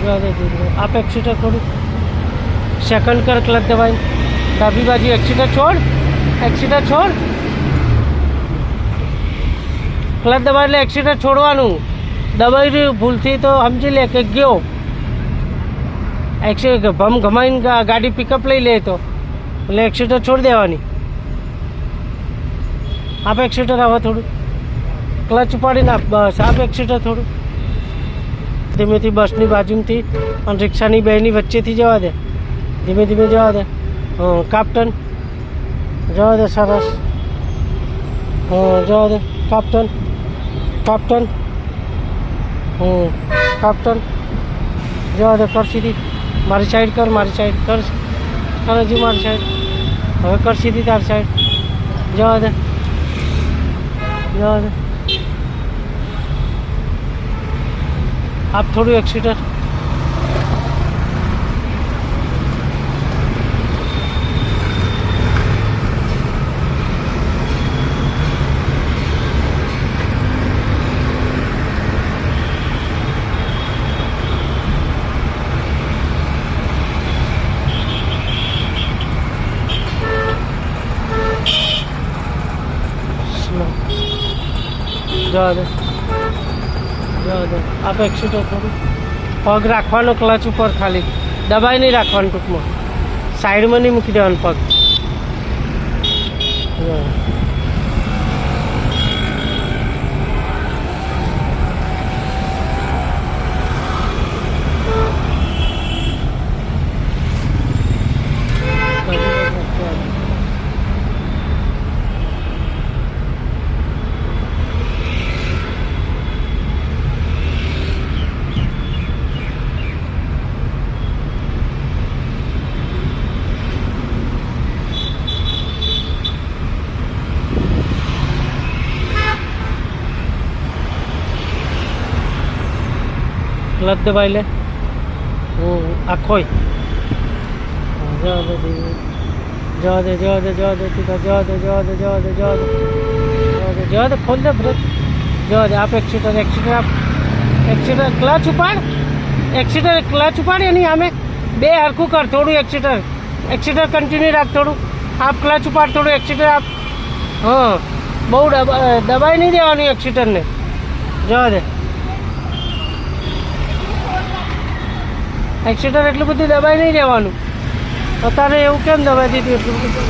જવા દે ધીરે. આપ એક્સિટર થોડું સેકન્ડ કર ક્લચ દબાઈ. ડાબી બાજુ એક્સિટર છોડ. એક્સિટર છોડ. ક્લચ દબાઈ એટલે એક્સિટર છોડવાનું. દબાઈ રહ્યું ભૂલથી તો સમજી લે કે ગયો. એક્સિટર ભમ ઘમાઈને ગાડી પિકઅપ લઈ લે તો એટલે એક્સિટર છોડી દેવાની. આપ એક્સિટર આવે થોડું. ક્લચ ઉપાડીને આપ. બસ આપ એક્સિટર થોડું ધીમેથી બસની બાજુથી અને રિક્ષાની બેની વચ્ચેથી જવા દે. ધીમે ધીમે જવા દે. કાપ્ટન જવા દે. સરસ. જવા દે. કાપ્ટન કાપ્ટન કાપ્ટન જવા દે. કર સીધી. મારી સાઈડ કર. મારી સાઈડ કર. કર હજુ મારી સાઈડ. હવે કર સીધી તારી સાઈડ. જવા દે. જવા દે. આપ થોડું એક્સિટર. જવા દે. જવા દે. આપ એક્સિટર થોડું. પગ રાખવાનો ક્લચ ઉપર ખાલી. દબાઈ નહીં રાખવાનું ટૂંકમાં. સાઈડમાં નહીં મૂકી દેવાનું પગ. ક્લચ દબાઈ લે. આખો જવા દે. જવા દે. જવા દે. જવા દે. જવા દે. જવા દે. જવા દે. જવા દે. જવા દે. જવા દે. ખોલ દે બ્રેક. જવા દે. આપ એક્સિટર. એક્સિટર આપ. એક્સિટર ક્લચ ઉપાડ. એક્સિટર ક્લચ ઉપાડ. એની સામે બે હરખું કર. થોડું એક્સિટર. એક્સિટર કન્ટિન્યુ રાખ થોડું. આપ ક્લચ ઉપાડ. થોડું એક્સિટર આપ. બહુ દબાઈ નહીં દેવાનું એક્સિટરને. જવા દે. એક્સિટર એટલું બધું દબાઈ નહીં દેવાનું. અત્યારે એવું કેમ દબાઈ દીધું એટલું બધું?